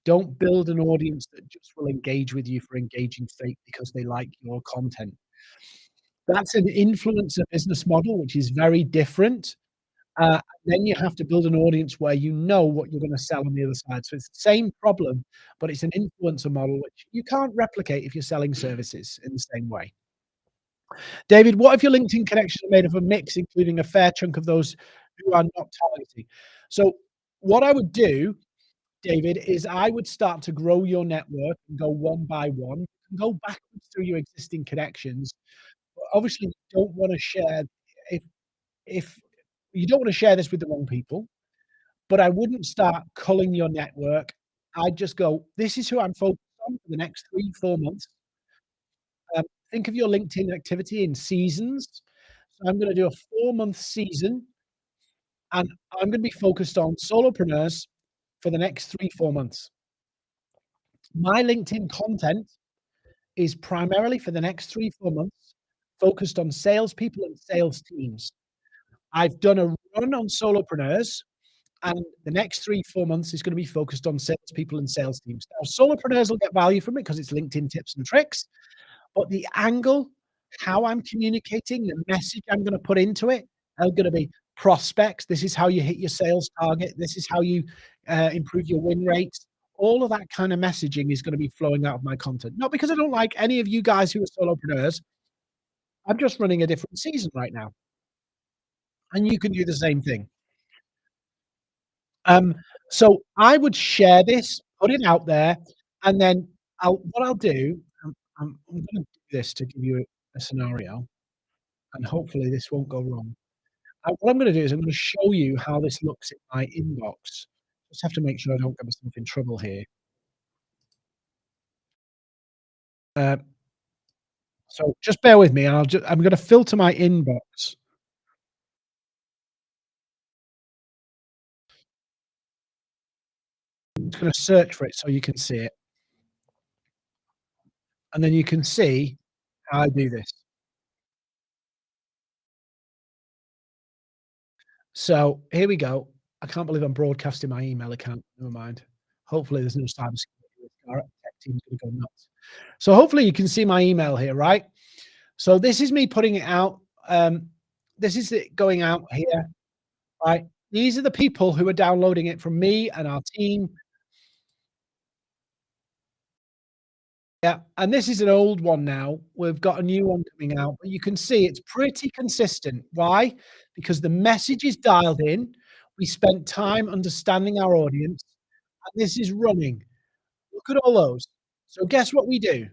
Don't build an audience that just will engage with you for engaging sake because they like your content. That's an influencer business model, which is very different. Then you have to build an audience where you know what you're gonna sell on the other side. So it's the same problem, but it's an influencer model, which you can't replicate if you're selling services in the same way. David, what if your LinkedIn connections are made of a mix, including a fair chunk of those who are not targeting? So what I would do, David, is I would start to grow your network and go one by one. You can go backwards through your existing connections. But obviously, you don't wanna share if if you don't wanna share this with the wrong people, but I wouldn't start culling your network. I'd just go, "This is who I'm focused on for the next 3, 4 months." Um, think of your LinkedIn activity in seasons. So I'm gonna do a 4-month season, and I'm gonna be focused on solopreneurs for the next 3, 4 months. My LinkedIn content is primarily for the next 3, 4 months focused on salespeople and sales teams. I've done a run on solopreneurs, and the next 3, 4 months is gonna be focused on salespeople and sales teams. Now, solopreneurs will get value from it because it's LinkedIn tips and tricks, but the angle, how I'm communicating, the message I'm gonna put into it are gonna be prospects. This is how you hit your sales target. This is how you improve your win rates. All of that kind of messaging is gonna be flowing out of my content. Not because I don't like any of you guys who are solopreneurs. I'm just running a different season right now, and you can do the same thing. Um, so I would share this, put it out there, and then I'll do, I'm gonna do this to give you a scenario, and hopefully this won't go wrong. What I'm gonna do is I'm gonna show you how this looks in my inbox. Just have to make sure I don't get myself in trouble here. Uh, so just bear with me, and I'm gonna filter my inbox. I'm just gonna search for it so you can see it, and then you can see how I do this. So here we go. I can't believe I'm broadcasting my email account. Never mind. Hopefully, there's no cybersecurity risk. Our tech team's gonna go nuts. So hopefully you can see my email here, right? So this is me putting it out. This is it going out here, right? These are the people who are downloading it from me and our team. Yeah, and this is an old one now. We've got a new one coming out, but you can see it's pretty consistent. Why? Because the message is dialed in. We spent time understanding our audience, and this is running. Look at all those. So guess what we do?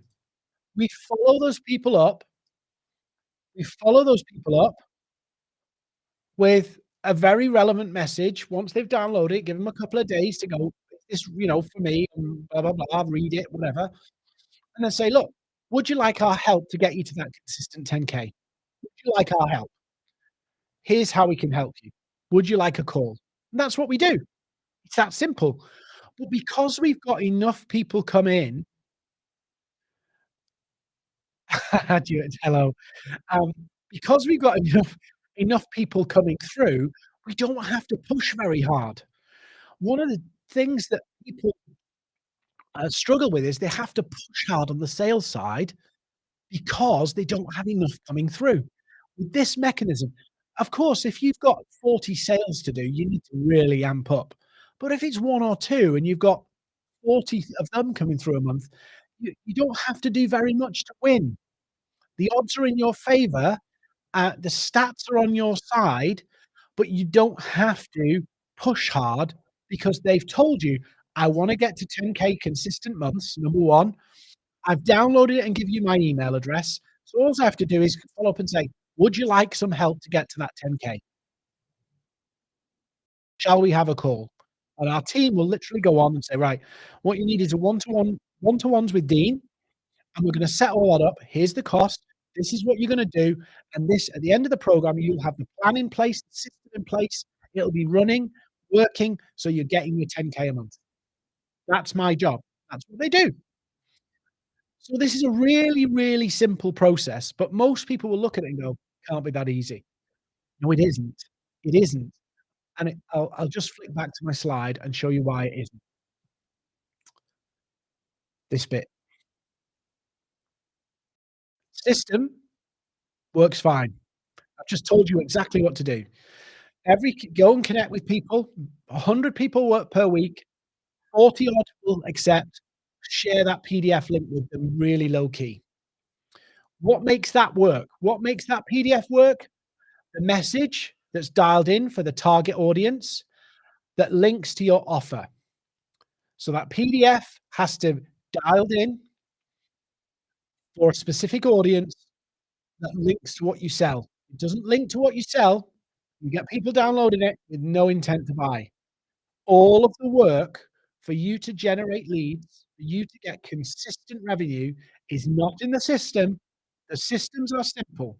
We follow those people up. We follow those people up with a very relevant message. Once they've downloaded it, give them a couple of days to go, "This, for me, and blah, blah, blah, read it, whatever." And then say, "Look, would you like our help to get you to that consistent 10K? Would you like our help? Here's how we can help you. Would you like a call?" And that's what we do. It's that simple. But because we've got enough people come in, hello. Because we've got enough people coming through, we don't have to push very hard. One of the things that people, struggle with is they have to push hard on the sales side because they don't have enough coming through. With this mechanism, of course, if you've got 40 sales to do, you need to really amp up. But if it's 1 or 2 and you've got 40 of them coming through a month, you don't have to do very much to win. The odds are in your favor, the stats are on your side, but you don't have to push hard because they've told you, I wanna get to 10K consistent months, number 1. I've downloaded it and give you my email address. So alls I have to do is follow up and say, "Would you like some help to get to that 10K? Shall we have a call?" And our team will literally go on and say, "Right, what you need is a one-to-ones with Dean, and we're gonna set all that up. Here's the cost. This is what you're gonna do, and this at the end of the program, you'll have the plan in place, the system in place. It'll be running, working, so you're getting your 10K a month." That's my job. That's what they do. So this is a really, really simple process, but most people will look at it and go, "Can't be that easy." No, it isn't. It isn't. And I'll just flick back to my slide and show you why it isn't. This bit. System works fine. I've just told you exactly what to do. Go and connect with people. 100 people work per week. 40 odd will accept. Share that PDF link with them really low key. What makes that work? What makes that PDF work? The message that's dialed in for the target audience that links to your offer. So that PDF has to dialed in for a specific audience that links to what you sell. It doesn't link to what you sell. You get people downloading it with no intent to buy. All of the work for you to generate leads, for you to get consistent revenue is not in the system. The systems are simple.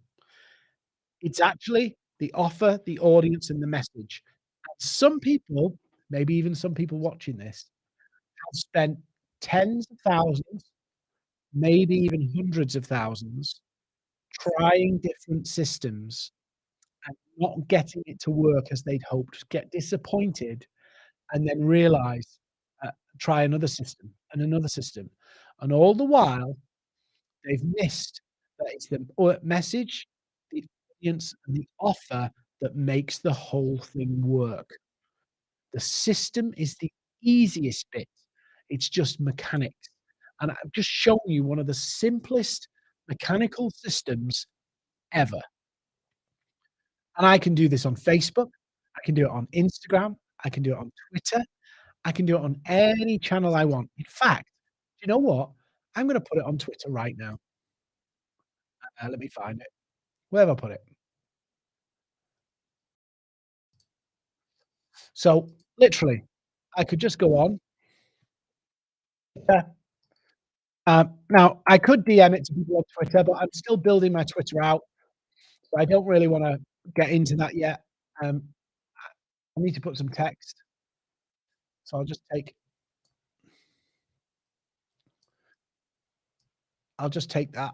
It's actually the offer, the audience, and the message. And some people, maybe even some people watching this, have spent tens of thousands, maybe even hundreds of thousands, trying different systems and not getting it to work as they'd hoped, get disappointed, and then realize, try another system, and all the while, they've missed that it's the message, the audience, and the offer that makes the whole thing work. The system is the easiest bit. It's just mechanics, and I've just shown you one of the simplest mechanical systems ever. And I can do this on Facebook, I can do it on Instagram, I can do it on Twitter, I can do it on any channel I want. In fact, do you know what? I'm gonna put it on Twitter right now. Let me find it. Where have I put it? So, literally, I could just go on. Now I could DM it to people on Twitter, but I'm still building my Twitter out, so I don't really wanna get into that yet. Um, I need to put some text, so I'll just take that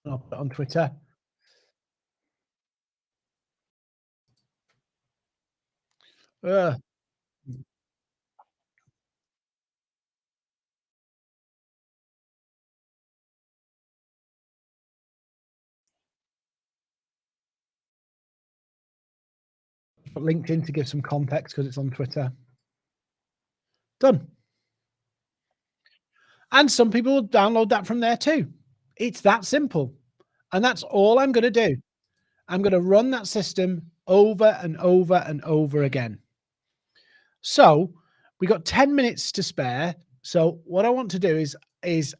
and I'll put it on Twitter. Ugh, put LinkedIn to give some context 'cause it's on Twitter. Done. And some people will download that from there too. It's that simple. And that's all I'm gonna do. I'm gonna run that system over and over and over again. So, we got 10 minutes to spare. So what I want to do is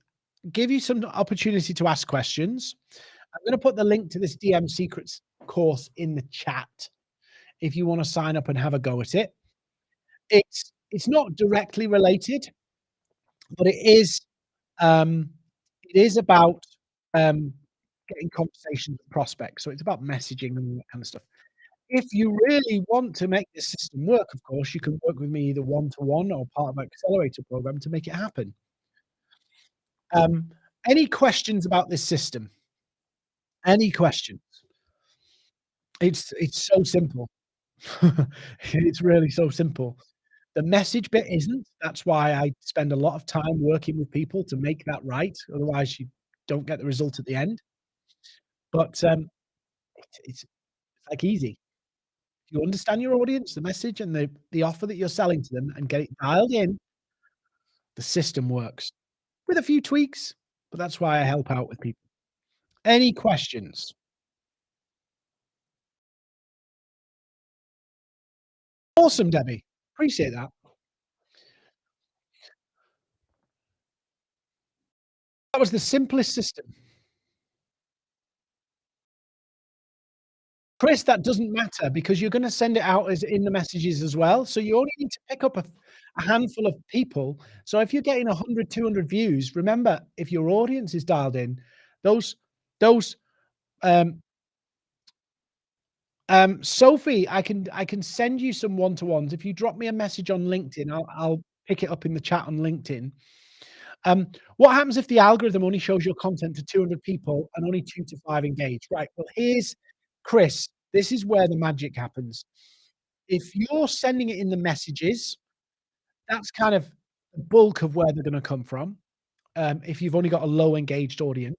give you some opportunity to ask questions. I'm gonna put the link to this DM Secrets course in the chat if you wanna sign up and have a go at it. It's not directly related, but um, it is about, um, getting conversations with prospects, so it's about messaging and all that kind of stuff. If you really want to make this system work, of course, you can work with me either one-to-one or part of my accelerator program to make it happen. Um, any questions about this system? Any questions? It's so simple. It's really so simple. The message bit isn't. That's why I spend a lot of time working with people to make that right, otherwise you don't get the result at the end. But, it's like easy. If you understand your audience, the message and the offer that you're selling to them and get it dialed in, the system works. With a few tweaks, but that's why I help out with people. Any questions? Awesome, Debbie. Appreciate that. That was the simplest system. Chris, that doesn't matter because you're gonna send it out as in the messages as well, so you only need to pick up a handful of people. So if you're getting 100, 200 views, remember, if your audience is dialed in, those those, um Sophie, I can send you some one-to-ones. If you drop me a message on LinkedIn, I'll pick it up in the chat on LinkedIn. What happens if the algorithm only shows your content to 200 people and only 2 to 5 engage? Right, well, here's Chris, this is where the magic happens. If you're sending it in the messages, that's kind of the bulk of where they're gonna come from, if you've only got a low engaged audience.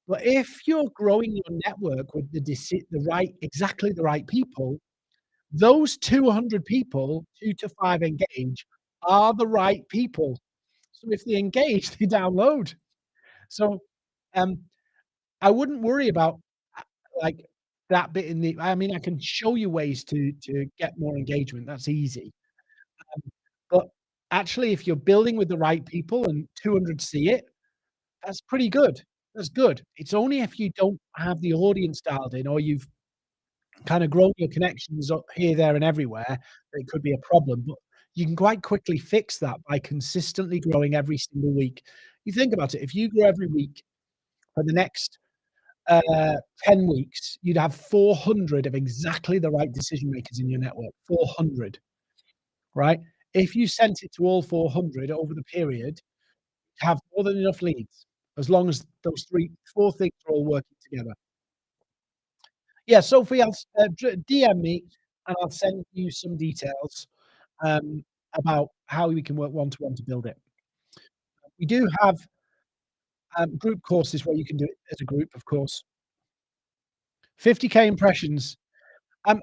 But if you're growing your network with the right exactly the right people, those 200 people, 2 to 5 engage, are the right people. So if they engage, they download. So, um, I wouldn't worry about, uh, like, that bit in the I mean, I can show you ways to get more engagement, that's easy. Um, but actually, if you're building with the right people and 200 see it, that's pretty good. That's good. It's only if you don't have the audience dialed in or you've kinda grown your connections up here, there, and everywhere, that it could be a problem, but you can quite quickly fix that by consistently growing every single week. You think about it, if you grow every week for the next, 10 weeks, you'd have 400 of exactly the right decision makers in your network, 400, right? If you sent it to all 400 over the period, you have more than enough leads, as long as those 4 things are all working together. Yeah, Sophie, DM me, and I'll send you some details, um, about how we can work one-to-one to build it. We do have, group courses where you can do it as a group, of course. 50K impressions.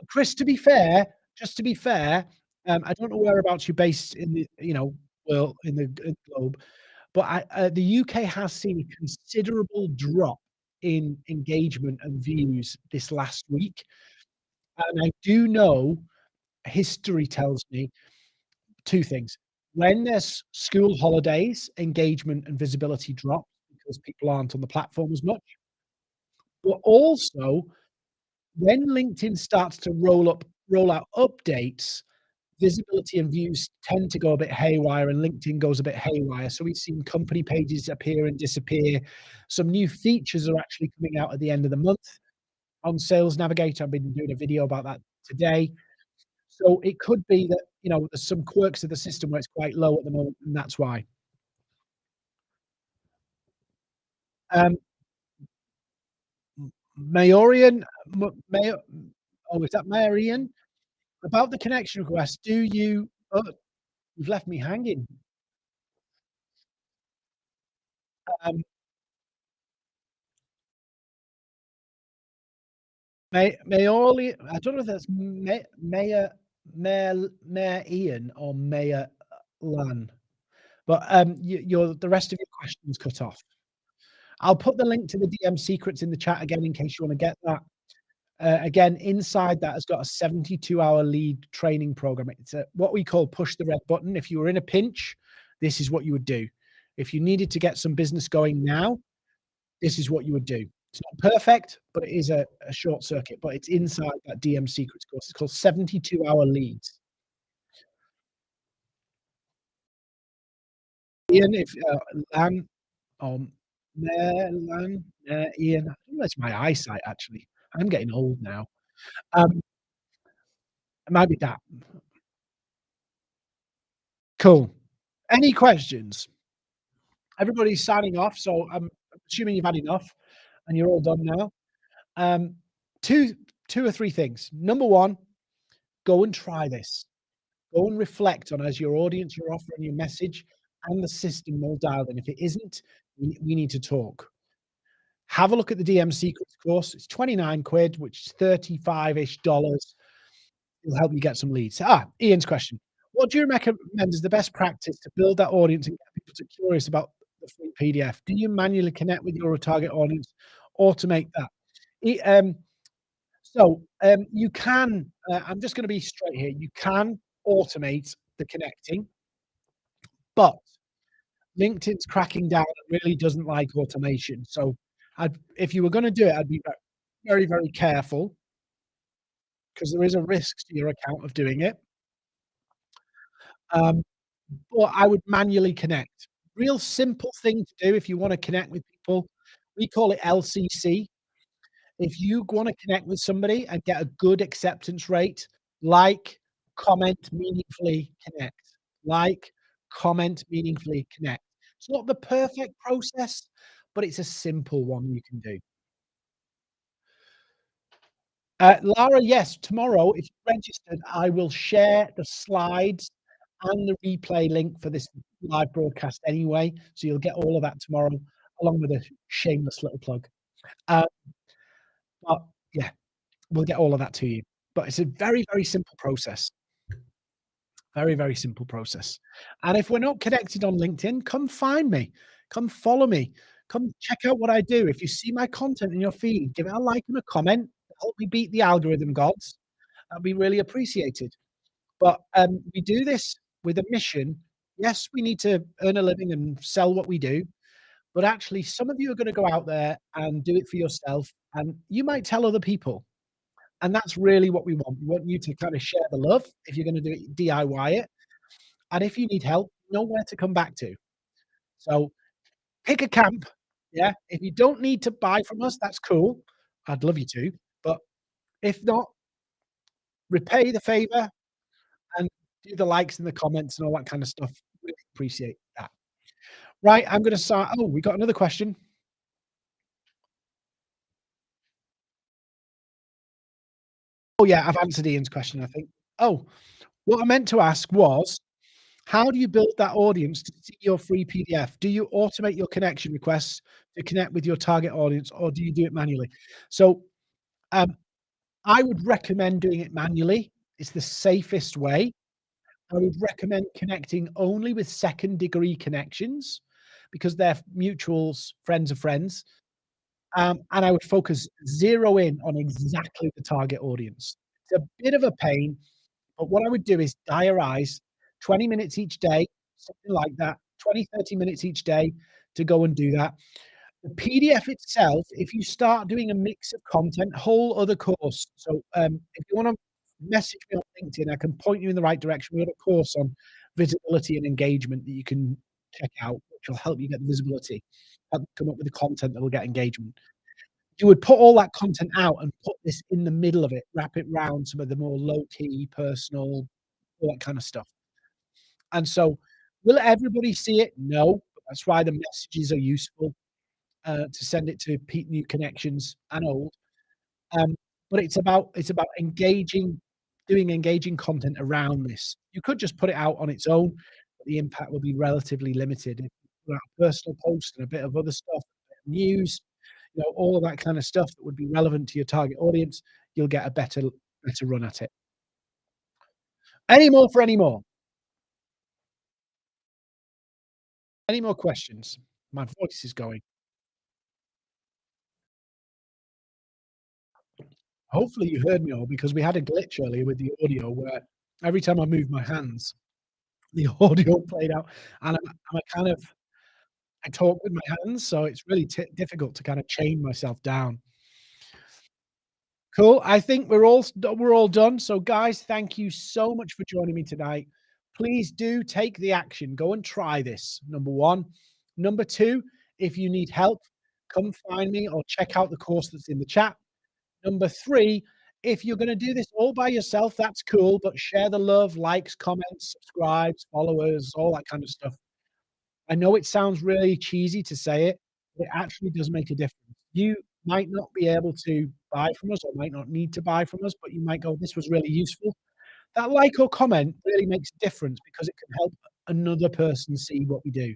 Chris, to be fair, just to be fair, I don't know whereabouts you're based in the, world in the globe, but the UK has seen a considerable drop in engagement and views this last week, and I do know history tells me 2 things. When there's school holidays, engagement and visibility drops because people aren't on the platform as much, but also when LinkedIn starts to roll out updates, visibility and views tend to go a bit haywire and LinkedIn goes a bit haywire. So we've seen company pages appear and disappear. Some new features are actually coming out at the end of the month on Sales Navigator. I've been doing a video about that today. So it could be that, there's some quirks of the system where it's quite low at the moment, and that's why. Um, M Maorian, M Mayo oh, is that Marian? About the connection request, do you you've left me hanging. Mayorli I don't know if that's Mayor Ian or Mayor Lan, but, your the rest of your question's cut off. I'll put the link to the DM secrets in the chat again in case you wanna get that. Again, inside that has got a 72-hour lead training program. It's what we call push the red button. If you were in a pinch, this is what you would do. If you needed to get some business going now, this is what you would do. It's not perfect, but it is a short circuit, but it's inside that DM secrets course. It's called 72-hour leads. Ian, if Lan Lan Ian, I think that's my eyesight actually. I'm getting old now. Um, it might be that. Cool. Any questions? Everybody's signing off, so I'm assuming you've had enough and you're all done now. Um, 2 2 or 3 things. Number 1, go and try this. Go and reflect on as your audience, your offer, and your message, and the system all dialed in. If it isn't, we need to talk. Have a look at the DM Secrets course. It's 29 quid, which is 35-ish dollars. It'll help you get some leads. Ian's question. What do you recommend is the best practice to build that audience and get people to curious about the free PDF? Do you manually connect with your target audience, automate that? E you can, I'm just gonna be straight here. You can automate the connecting, but LinkedIn's cracking down and really doesn't like automation. So if you were gonna do it, I'd be very, very careful because there is a risk to your account of doing it. Um, but I would manually connect. Real simple thing to do if you wanna connect with people, we call it LCC. If you wanna connect with somebody and get a good acceptance rate, like, comment, meaningfully connect. Like, comment, meaningfully connect. It's not the perfect process, but it's a simple one you can do. Lara, yes, tomorrow, if you're registered, I will share the slides and the replay link for this live broadcast anyway, so you'll get all of that tomorrow, along with a shameless little plug. Uh, but yeah, we'll get all of that to you. But it's a very, very simple process. Very, very simple process. And if we're not connected on LinkedIn, come find me. Come follow me. Come check out what I do. If you see my content in your feed, give it a like and a comment. Help me beat the algorithm gods. That'd be really appreciated. But we do this with a mission. Yes, we need to earn a living and sell what we do. But actually, some of you are going to go out there and do it for yourself. And you might tell other people. And that's really what we want. We want you to kind of share the love if you're going to do it, DIY it. And if you need help, know where to come back to. So pick a camp. Yeah. If you don't need to buy from us, that's cool. I'd love you to. But if not, repay the favor and do the likes and the comments and all that kind of stuff. Really appreciate that. Right. I'm going to start. Oh, we got another question. Oh, yeah. I've answered Ian's question, I think. Oh, what I meant to ask was, how do you build that audience to see your free PDF? Do you automate your connection requests to connect with your target audience, or do you do it manually? So, um, I would recommend doing it manually. It's the safest way. I would recommend connecting only with second degree connections because they're mutuals, friends of friends. And I would focus zero in on exactly the target audience. It's a bit of a pain, but what I would do is diarize 20 minutes each day, something like that, 20, 30 minutes each day to go and do that. The PDF itself, if you start doing a mix of content, whole other course. So, if you wanna message me on LinkedIn, I can point you in the right direction. We have a course on visibility and engagement that you can check out, which will help you get the visibility, help come up with the content that will get engagement. You would put all that content out and put this in the middle of it, wrap it round some of the more low-key, personal, all that kind of stuff. And so, will everybody see it? No, but that's why the messages are useful, to send it to new connections and old. Um, but it's about engaging, doing engaging content around this. You could just put it out on its own, but the impact will be relatively limited. If you put out a personal post and a bit of other stuff, a bit of news, all of that kind of stuff that would be relevant to your target audience, you'll get a better run at it. Any more for any more? Any more questions? My voice is going. Hopefully you heard me all because we had a glitch earlier with the audio where every time I moved my hands, the audio played out, and I kind of I talk with my hands, so it's really difficult to kinda chain myself down. Cool, I think we're all done, so guys, thank you so much for joining me tonight. Please do take the action, go and try this, number 1. Number 2, if you need help, come find me or check out the course that's in the chat. Number 3, if you're gonna do this all by yourself, that's cool, but share the love, likes, comments, subscribes, followers, all that kind of stuff. I know it sounds really cheesy to say it, but it actually does make a difference. You might not be able to buy from us or might not need to buy from us, but you might go, "This was really useful." That like or comment really makes a difference because it can help another person see what we do,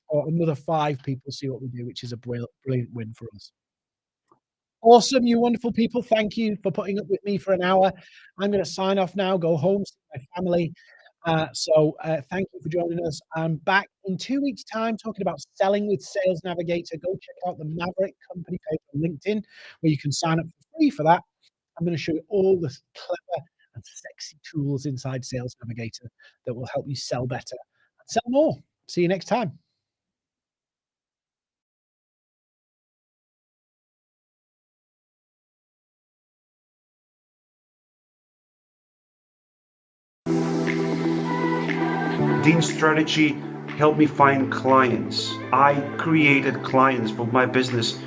or another 5 people see what we do, which is a brilliant win for us. Awesome, you wonderful people. Thank you for putting up with me for an hour. I'm gonna sign off now, go home, see my family. Thank you for joining us. I'm back in 2 weeks' time talking about selling with Sales Navigator. Go check out the Maverick company page on LinkedIn, where you can sign up for free for that. I'm gonna show you all the clever and sexy tools inside Sales Navigator that will help you sell better and sell more. See you next time. Dean's strategy helped me find clients. I created clients for my business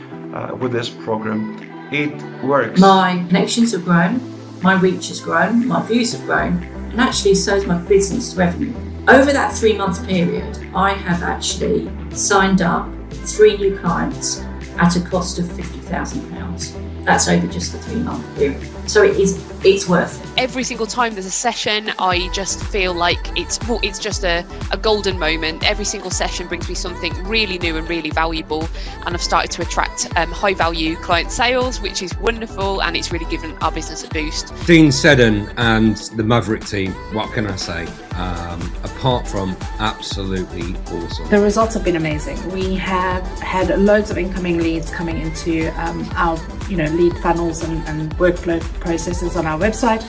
with this program. It works. My connections have grown, my reach has grown, my views have grown, and actually so has my business revenue. Over that 3-month period, I have actually signed up 3 new clients at a cost of £50,000. That's over just the 3-month period. So it's worth it. Every single time there's a session, I just feel like it's just a golden moment. Every single session brings me something really new and really valuable, and I've started to attract high value client sales, which is wonderful, and it's really given our business a boost. Dean Seddon and the Maverick team, what can I say? Apart from absolutely awesome. The results have been amazing. We have had loads of incoming leads coming into our lead funnels and workflow processes on our website,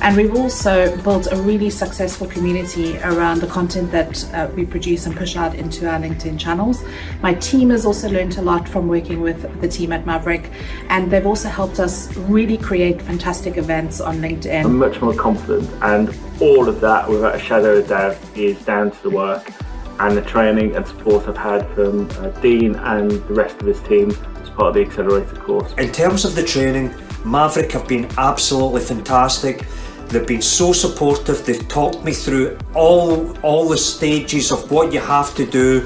and we've also built a really successful community around the content that we produce and push out into our LinkedIn channels. My team has also learned a lot from working with the team at Maverick, and they've also helped us really create fantastic events on LinkedIn. I'm much more confident, and all of that, without a shadow of a doubt, is down to the work and the training and support I've had from Dean and the rest of his team as part of the Accelerator course. In terms of the training, Maverick have been absolutely fantastic. They've been so supportive. They've talked me through all the stages of what you have to do,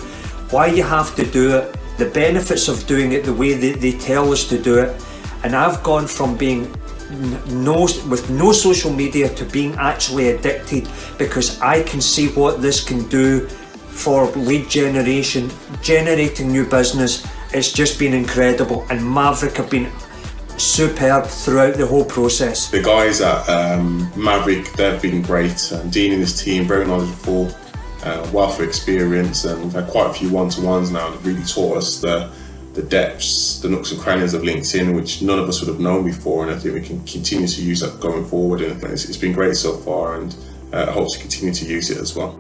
why you have to do it, the benefits of doing it the way they tell us to do it. And I've gone from being with no social media to being actually addicted, because I can see what this can do for lead generation, generating new business. It's just been incredible, and Maverick have been superb throughout the whole process. The guys at Maverick, they've been great. Dean and his team, very knowledgeable, wealth of experience, and we've had quite a few one-to-ones now that really taught us the depths, the nooks and crannies of LinkedIn, which none of us would have known before, and I think we can continue to use that going forward, and it's been great so far, and I hope to continue to use it as well.